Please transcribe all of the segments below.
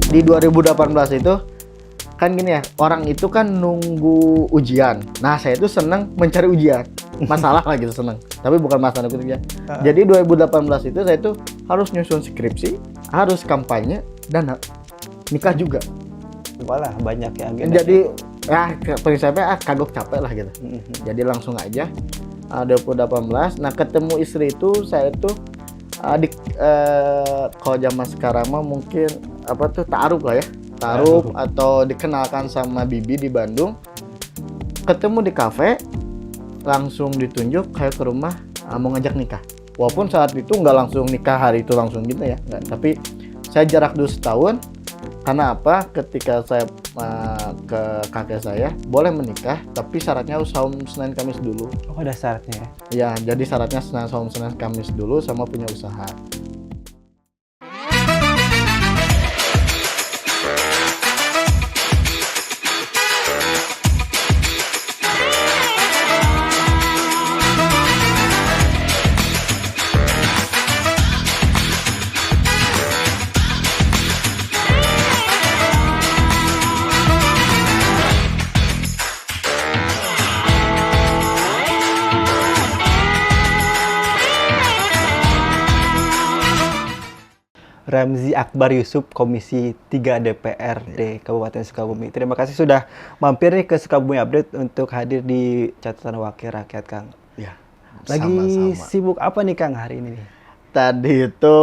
di 2018 itu kan gini ya, orang itu kan nunggu ujian. Nah, saya itu senang mencari ujian. Masalah lah gitu, senang. Tapi bukan masalah ujian. Jadi 2018 itu saya itu harus nyusun skripsi, harus kampanye, dan nikah juga. Walah, banyak ya agenda. Jadi prinsipnya kagok capek lah gitu. Jadi langsung aja 2018. Nah, ketemu istri itu saya itu kalau zaman sekarang mah mungkin ta'aruf lah ya. Ta'aruf atau dikenalkan sama bibi di Bandung. Ketemu di kafe, langsung ditunjuk kayak ke rumah mau ngajak nikah. Walaupun saat itu nggak langsung nikah hari itu langsung gitu ya, nggak. Tapi saya jarak dulu setahun. Karena apa? Ketika saya ke kakek saya, boleh menikah, tapi syaratnya harus saum Senin Kamis dulu. Oh, ada syaratnya ya? Ya, jadi syaratnya saum Senin Kamis dulu sama punya usaha. Ramzi Akbar Yusuf, Komisi 3 DPRD Kabupaten Sukabumi. Terima kasih sudah mampir nih ke Sukabumi Update untuk hadir di catatan Wakil Rakyat, Kang. Ya, Lagi sama-sama. sibuk apa nih, Kang, hari ini nih? Tadi itu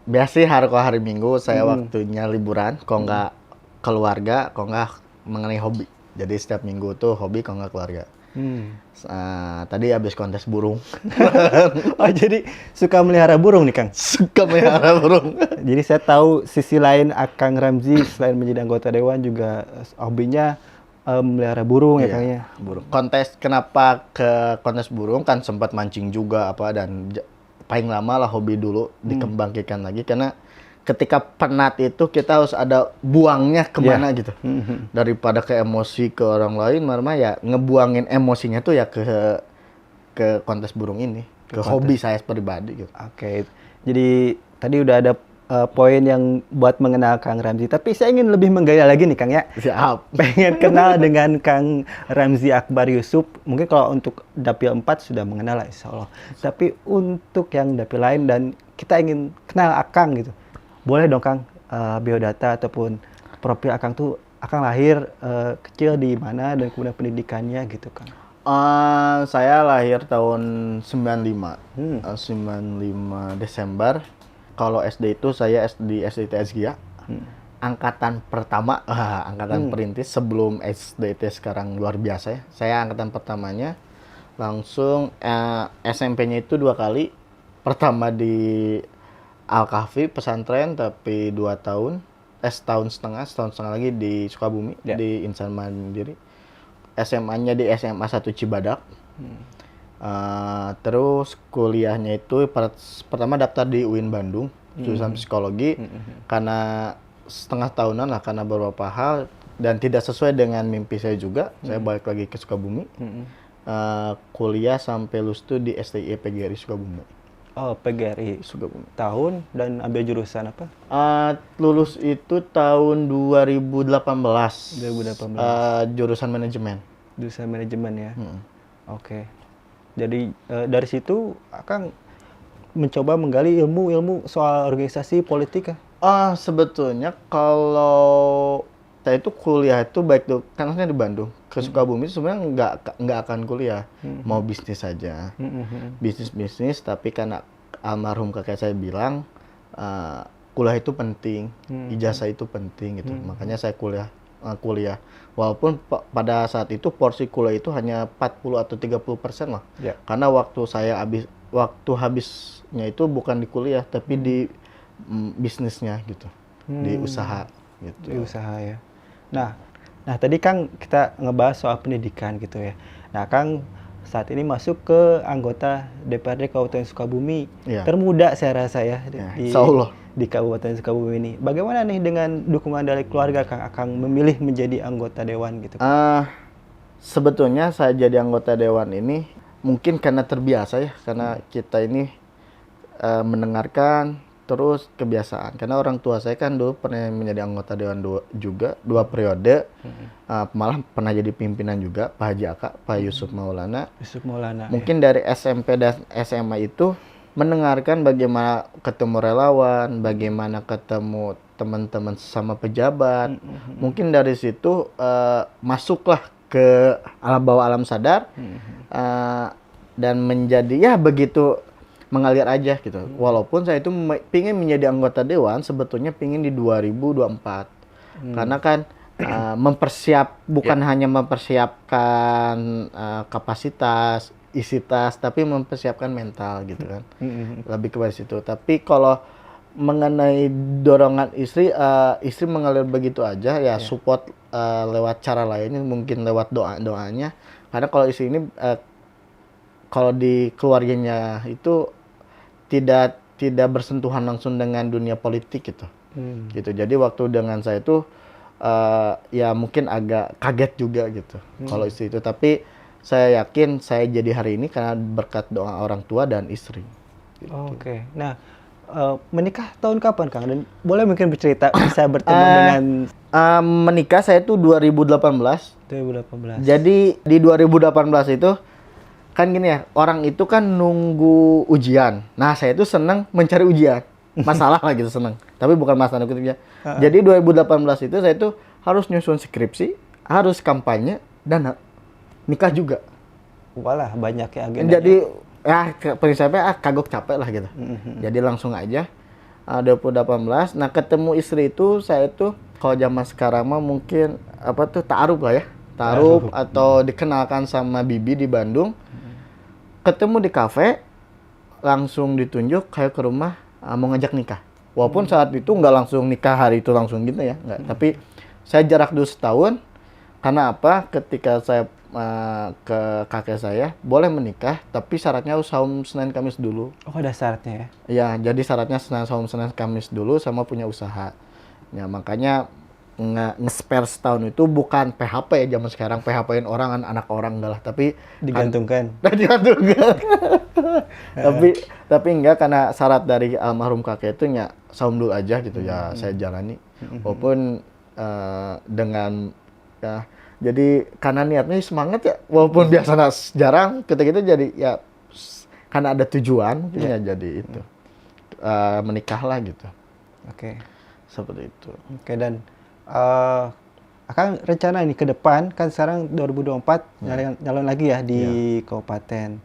biasa hari Minggu saya waktunya liburan, kalau nggak keluarga, kalau nggak mengenai hobi. Jadi setiap minggu tuh hobi, kalau nggak keluarga. Tadi habis kontes burung. Oh, jadi suka melihara burung nih, Kang? Suka melihara burung. Jadi saya tahu sisi lain Kang Ramzi selain menjadi anggota dewan juga hobinya melihara burung ya, Kang ya. Burung. Kontes, kenapa ke kontes burung kan sempat mancing juga dan paling lama lah hobi dulu dikembangkan lagi, karena ketika penat itu kita harus ada buangnya kemana gitu. Daripada ke emosi ke orang lain, malah ya ngebuangin emosinya tuh ya ke kontes burung ini, ke hobi saya pribadi gitu. Oke. Jadi tadi udah ada poin yang buat mengenal Kang Ramzi, tapi saya ingin lebih menggaya lagi nih, Kang ya. Siap. Pengen kenal dengan Kang Ramzi Akbar Yusuf. Mungkin kalau untuk dapil 4 sudah mengenal lah, insya Allah. Tapi untuk yang dapil lain dan kita ingin kenal Akang gitu. Boleh dong, Kang, biodata ataupun profil Akang tuh, Akang lahir kecil di mana dan kemudian pendidikannya gitu, Kang. Saya lahir tahun 95. 95 Desember. Kalau SD itu saya di SDIT Asgia. Angkatan pertama, angkatan perintis sebelum SDIT sekarang luar biasa ya. Saya angkatan pertamanya. Langsung SMP-nya itu 2 kali. Pertama di Al-Kahfi pesantren, tapi 2 tahun, setahun setengah lagi di Sukabumi, di Insan Mandiri. SMA-nya di SMA 1 Cibadak. Terus kuliahnya itu pertama daftar di UIN Bandung, jurusan psikologi, karena setengah tahunan lah, karena beberapa hal dan tidak sesuai dengan mimpi saya juga. Saya balik lagi ke Sukabumi, kuliah sampai lulus tuh di STI PGRI Sukabumi. Oh, PGRI Sukabumi. Tahun dan ambil jurusan apa? Lulus itu tahun 2018. 2018. Jurusan manajemen. Jurusan manajemen ya. Oke. Jadi dari situ Akang mencoba menggali ilmu soal organisasi politik ya? Sebetulnya kalau saya itu kuliah itu baik tuh, karena saya di Bandung, ke Sukabumi sebenarnya nggak akan kuliah, mau bisnis saja, bisnis, tapi karena almarhum kakek saya bilang kuliah itu penting, ijazah itu penting gitu, makanya saya kuliah. Walaupun pada saat itu porsi kuliah itu hanya 40 atau 30% lah, karena waktu habisnya itu bukan di kuliah tapi di bisnisnya gitu, di usaha gitu. Di usaha ya. Nah tadi Kang kita ngebahas soal pendidikan gitu ya. Nah, Kang saat ini masuk ke anggota DPRD Kabupaten Sukabumi, termuda saya rasa ya, di Kabupaten Sukabumi ini. Bagaimana nih dengan dukungan dari keluarga Kang Akang memilih menjadi anggota dewan gitu? Sebetulnya saya jadi anggota dewan ini mungkin karena terbiasa ya, karena kita ini mendengarkan terus kebiasaan. Karena orang tua saya kan dulu pernah menjadi anggota dewan juga 2 periode, malah pernah jadi pimpinan juga, Pak Haji Aka, Pak Yusuf Maulana. Yusuf Maulana. Mungkin dari SMP dan SMA itu mendengarkan bagaimana ketemu relawan, bagaimana ketemu teman-teman sama pejabat. Mungkin dari situ masuklah ke bawah alam sadar, dan menjadi ya begitu mengalir aja gitu. Walaupun saya itu pingin menjadi anggota dewan, sebetulnya pingin di 2024. Karena kan bukan hanya mempersiapkan kapasitas, isi tas, tapi mempersiapkan mental gitu kan. Lebih kepada situ. Tapi kalau mengenai dorongan istri, istri mengalir begitu aja ya, support lewat cara lainnya, mungkin lewat doanya. Karena kalau istri ini kalau di keluarganya itu tidak bersentuhan langsung dengan dunia politik gitu. Gitu. Jadi waktu dengan saya itu ya mungkin agak kaget juga gitu kalau istri itu, tapi saya yakin saya jadi hari ini karena berkat doa orang tua dan istri. Gitu. Oke. Nah, menikah tahun kapan, Kang? Dan boleh mungkin bercerita bisa bertemu dengan menikah saya itu 2018. 2018. Jadi di 2018 itu kan gini ya, orang itu kan nunggu ujian. Nah, saya itu senang mencari ujian. Masalah lah gitu, senang. Tapi bukan masalah kutipnya. Jadi 2018 itu saya itu harus nyusun skripsi, harus kampanye, dan nikah juga. Walah, banyak ya agendanya. Jadi ya prinsipnya kagok capek lah gitu. Jadi langsung aja 2018. Nah, ketemu istri itu saya itu kalau zaman sekarang mah mungkin apa tuh ta'aruf lah ya. Ta'aruf atau dikenalkan sama bibi di Bandung. Ketemu di kafe, langsung ditunjuk kayak ke rumah mau ngajak nikah. Walaupun saat itu nggak langsung nikah hari itu langsung gitu ya, nggak. Tapi saya jarak dulu setahun. Karena apa? Ketika saya ke kakek saya, boleh menikah, tapi syaratnya harus saum Senin Kamis dulu. Oh, ada syaratnya ya? Ya, jadi syaratnya saum Senin Kamis dulu sama punya usaha. Ya, makanya nge-spare setahun itu bukan PHP ya zaman sekarang, PHP-in orang, anak orang enggak lah, tapi digantungkan. Digantungkan. tapi enggak, karena syarat dari almarhum kakek itu ya saum dulu aja gitu ya, saya jalani. Walaupun dengan ya, jadi karena niatnya semangat ya, walaupun biasanya jarang, ketika itu jadi ya karena ada tujuan ya jadi itu menikahlah gitu. Oke. Seperti itu. Oke, dan akan rencana ini ke depan kan sekarang 2024 nyalon lagi ya di kabupaten,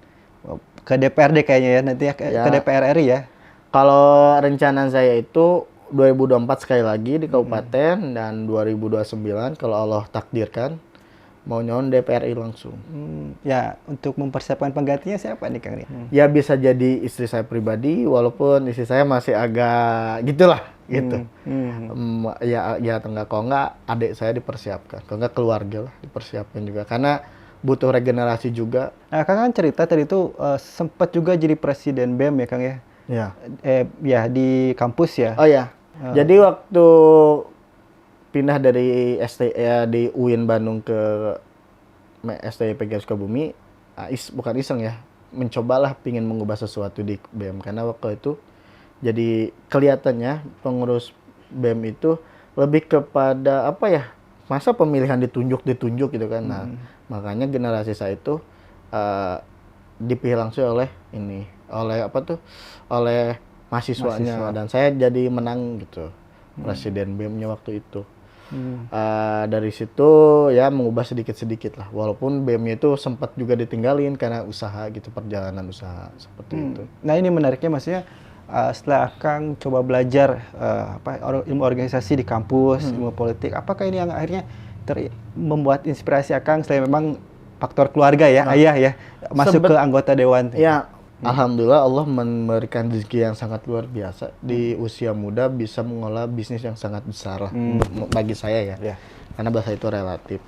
ke DPRD kayaknya ya nanti ya, ke DPR RI ya. Kalau rencana saya itu 2024 sekali lagi di kabupaten, dan 2029 kalau Allah takdirkan mau nyalon DPRI langsung. Ya, untuk mempersiapkan penggantinya siapa nih, Kang? Ya bisa jadi istri saya pribadi, walaupun istri saya masih agak gitulah gitu. Ya enggak, kalau enggak adik saya dipersiapkan, kalau enggak keluarga lah dipersiapkan juga, karena butuh regenerasi juga. Nah, Kang kan cerita tadi itu sempat juga jadi presiden BEM ya, Kang ya? Ya. Ya di kampus ya. Oh ya. Jadi waktu pindah dari di UIN Bandung ke STIPG Sukabumi, bukan iseng ya, mencobalah pingin mengubah sesuatu di BEM, karena waktu itu jadi kelihatannya pengurus BEM itu lebih kepada apa ya, masa pemilihan ditunjuk gitu kan. Nah, makanya generasi saya itu dipilih langsung oleh mahasiswanya, dan saya jadi menang gitu, presiden BEM-nya waktu itu. Dari situ ya mengubah sedikit-sedikit lah, walaupun BEM-nya itu sempat juga ditinggalin karena usaha gitu, perjalanan usaha seperti itu. Nah, ini menariknya maksudnya setelah Kang coba belajar ilmu organisasi di kampus, ilmu politik, apakah ini yang akhirnya membuat inspirasi Kang selain memang faktor keluarga ya, ayah ya, masuk ke anggota dewan? Ya, alhamdulillah Allah memberikan rezeki yang sangat luar biasa, di usia muda bisa mengolah bisnis yang sangat besar lah bagi saya ya. Karena bahasa itu relatif.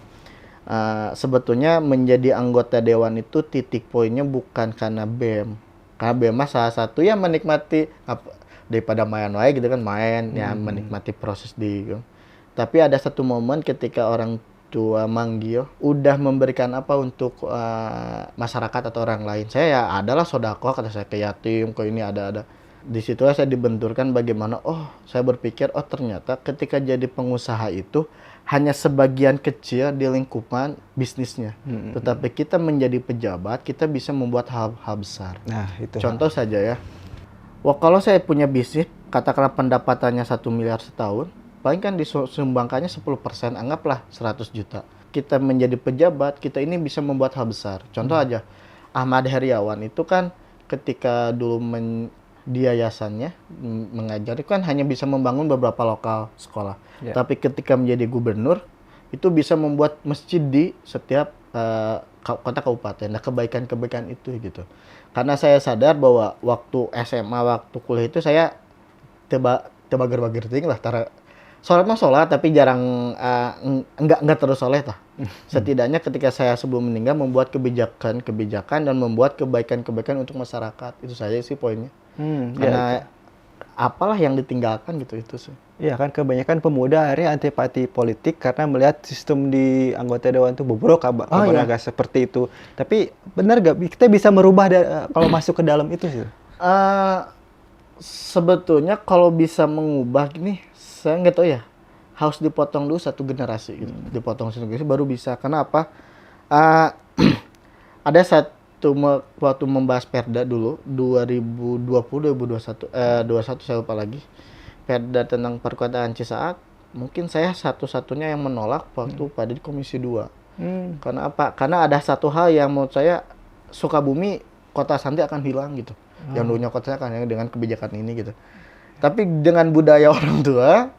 Sebetulnya menjadi anggota dewan itu titik poinnya bukan karena BEM. Karena BEM salah satu ya menikmati daripada main wae gitu kan, main ya, menikmati proses di. Tapi ada satu momen ketika orang tua manggil, udah memberikan apa untuk masyarakat atau orang lain. Saya ya adalah sodako, kata saya, ke yatim, ke ini ada. Di situ saya dibenturkan bagaimana, saya berpikir, ternyata ketika jadi pengusaha itu hanya sebagian kecil di lingkupan bisnisnya. Tetapi kita menjadi pejabat, kita bisa membuat hal-hal besar. Nah, itu. Contoh saja ya. Wah, kalau saya punya bisnis, katakanlah pendapatannya 1 miliar setahun, paling kan disumbangkannya 10%, anggaplah 100 juta. Kita menjadi pejabat, kita ini bisa membuat hal besar. Contoh aja, Ahmad Heriawan itu kan ketika dulu di yayasannya mengajar itu kan hanya bisa membangun beberapa lokal sekolah. Tapi ketika menjadi gubernur itu bisa membuat masjid di setiap kota kabupaten. Nah, kebaikan-kebaikan itu gitu. Karena saya sadar bahwa waktu SMA, waktu kuliah itu saya tebager-bager ting lah. Sholat mah sholat, tapi jarang enggak terus sholat lah. Setidaknya ketika saya sebelum meninggal membuat kebijakan dan membuat kebaikan-kebaikan untuk masyarakat. Itu saja sih poinnya. Karena apalah yang ditinggalkan gitu itu sih. Iya kan, kebanyakan pemuda akhirnya antipati politik karena melihat sistem di anggota dewan itu bobrok agak seperti itu. Tapi benar gak kita bisa merubah kalau masuk ke dalam itu sih? Sebetulnya kalau bisa mengubah gini, saya nggak tahu ya. Harus dipotong dulu satu generasi gitu. Dipotong satu generasi baru bisa. Karena apa? Ada waktu membahas Perda dulu 2020 2021 21 saya lupa lagi. Perda tentang perkotaan Cisaat, mungkin saya satu-satunya yang menolak waktu pada di Komisi 2. Karena apa? Karena ada satu hal yang menurut saya Sukabumi kota santri akan hilang gitu. Yang dulunya kotanya akan dengan kebijakan ini gitu. Tapi dengan budaya orang tua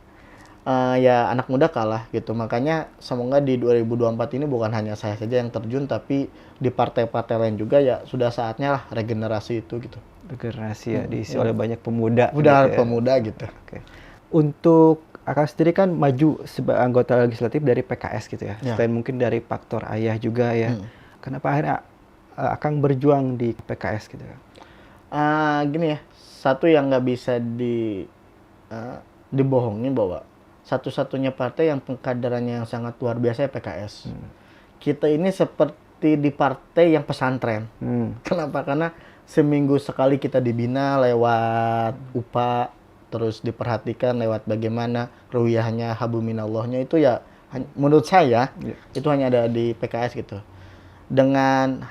ya anak muda kalah gitu. Makanya semoga di 2024 ini bukan hanya saya saja yang terjun, tapi di partai-partai lain juga ya sudah saatnya lah regenerasi itu gitu. Regenerasi ya diisi oleh banyak pemuda. Pemuda gitu. Oke. Untuk Akang sendiri kan maju sebagai anggota legislatif dari PKS gitu ya. Selain mungkin dari faktor ayah juga ya. Kenapa akhirnya Akang berjuang di PKS gitu ya? Gini ya, satu yang nggak bisa dibohongin bahwa satu-satunya partai yang pengkaderannya yang sangat luar biasa ya PKS. Kita ini seperti di partai yang pesantren. Kenapa? Karena seminggu sekali kita dibina lewat UPA, terus diperhatikan lewat bagaimana ruwiyahnya, habuminallahnya itu ya menurut saya itu hanya ada di PKS gitu. Dengan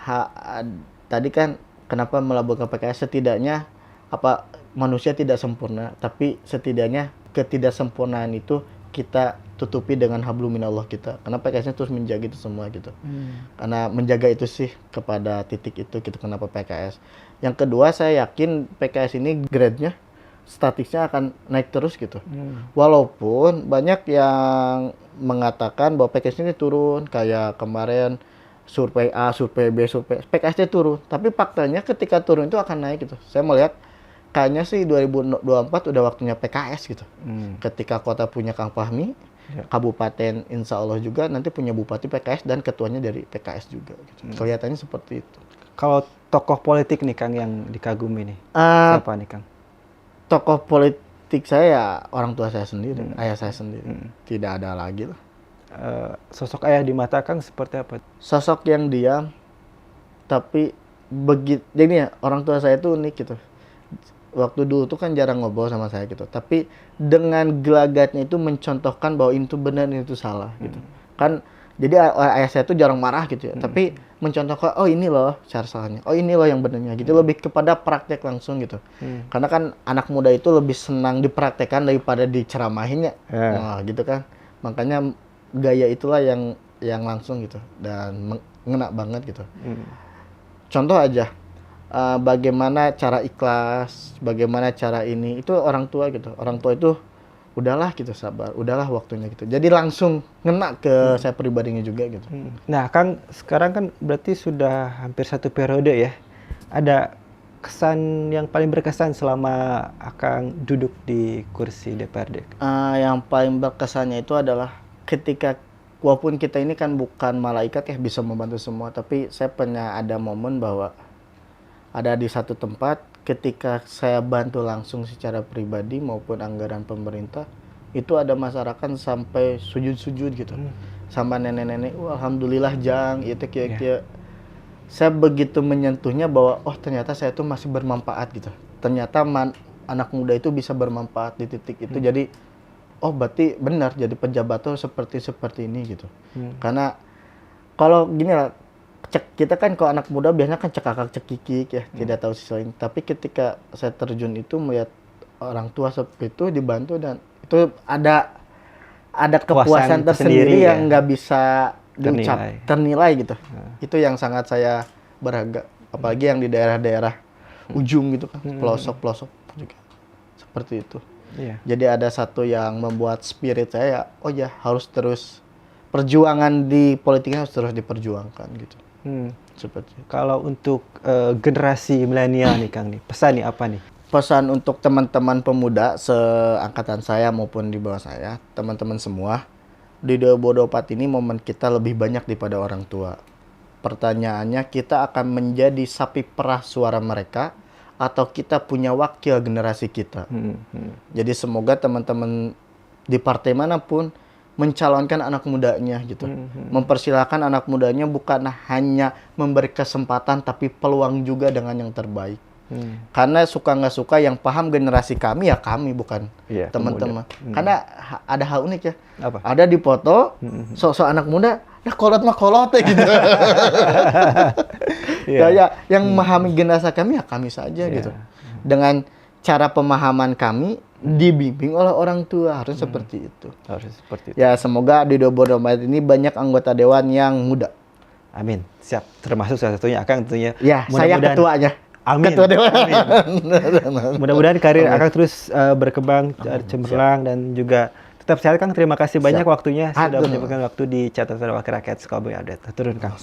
tadi kan kenapa melabur ke PKS, setidaknya manusia tidak sempurna, tapi setidaknya ketidaksempurnaan itu kita tutupi dengan hablum minallah kita. Karena PKS-nya terus menjaga itu semua gitu. Karena menjaga itu sih kepada titik itu gitu, kenapa PKS. Yang kedua, saya yakin PKS ini grade-nya, statistiknya akan naik terus gitu. Walaupun banyak yang mengatakan bahwa PKS ini turun, kayak kemarin survei A, survei B, PKS-nya turun. Tapi faktanya ketika turun itu akan naik gitu. Saya melihat kayaknya sih 2024 udah waktunya PKS gitu. Ketika kota punya Kang Fahmi, kabupaten insya Allah juga nanti punya bupati PKS dan ketuanya dari PKS juga gitu. Kelihatannya seperti itu. Kalau tokoh politik nih Kang yang dikagumi nih, siapa nih Kang? Tokoh politik saya orang tua saya sendiri, ayah saya sendiri. Tidak ada lagi lah. Sosok ayah di mata Kang seperti apa? Sosok yang diam, tapi jadi ya orang tua saya itu unik gitu. Waktu dulu tuh kan jarang ngobrol sama saya gitu, tapi dengan gelagatnya itu mencontohkan bahwa itu benar, itu salah gitu. Kan jadi ayah saya tuh jarang marah gitu ya, tapi mencontohkan ini loh cara salahnya, ini loh yang benarnya gitu, lebih kepada praktek langsung gitu. Karena kan anak muda itu lebih senang dipraktekkan daripada diceramahin ya. Nah, gitu kan. Makanya gaya itulah yang langsung gitu dan ngena banget gitu. Contoh aja, bagaimana cara ikhlas, bagaimana cara ini, itu orang tua gitu. Orang tua itu udahlah gitu, sabar, udahlah waktunya gitu. Jadi langsung ngena ke saya pribadinya juga gitu. Nah Kang, sekarang kan berarti sudah hampir 1 periode ya. Ada kesan yang paling berkesan selama Akang duduk di kursi DPRD? Yang paling berkesannya itu adalah ketika, walaupun kita ini kan bukan malaikat ya bisa membantu semua, tapi saya pernah ada momen bahwa ada di satu tempat ketika saya bantu langsung secara pribadi maupun anggaran pemerintah, itu ada masyarakat sampai sujud-sujud gitu. Sama nenek-nenek, alhamdulillah Jang, itu kira-kira. Saya begitu menyentuhnya bahwa ternyata saya tuh masih bermanfaat gitu. Ternyata anak muda itu bisa bermanfaat di titik itu. Jadi oh berarti benar jadi pejabat tuh seperti ini gitu. Karena kalau gini lah, kita kan kalau anak muda biasanya kan cekakak cekikik ya, tidak tahu sisi lain. Tapi ketika saya terjun itu melihat orang tua seperti itu dibantu, dan itu ada kepuasan tersendiri yang nggak bisa ternilai gitu. Itu yang sangat saya berharga, apalagi yang di daerah-daerah ujung gitu kan, pelosok-pelosok juga seperti itu. Jadi ada satu yang membuat spirit saya, oh ya harus terus perjuangan di politiknya harus terus diperjuangkan gitu. Seperti itu. Kalau untuk generasi milenial nih Kang nih, pesan nih apa nih? Pesan untuk teman-teman pemuda seangkatan saya maupun di bawah saya, teman-teman semua, di 2024 ini momen kita lebih banyak daripada orang tua. Pertanyaannya, kita akan menjadi sapi perah suara mereka atau kita punya wakil generasi kita. Jadi semoga teman-teman di partai manapun mencalonkan anak mudanya gitu. Mempersilahkan anak mudanya bukan hanya memberi kesempatan tapi peluang juga dengan yang terbaik. Karena suka nggak suka yang paham generasi kami ya kami, bukan teman-teman. Karena ada hal unik ya. Apa? Ada di foto sok-sok anak muda, nah kolot mah kolot gitu. Kayak yang memahami generasi kami ya kami saja gitu. Dengan cara pemahaman kami dibimbing oleh orang tua, harus seperti itu. Harus seperti itu. Ya semoga di 2024 ini banyak anggota dewan yang muda. Amin. Siap. Termasuk salah satunya Akang tentunya. Ya, saya ketuanya. Amin. Ketua dewan. Mudah-mudahan karir Akang terus berkembang cemerlang dan juga tetap sehat Kang. Terima kasih banyak waktunya sudah menyempatkan waktu di catatan wakil rakyat Sukabumi Update. Turun Kang.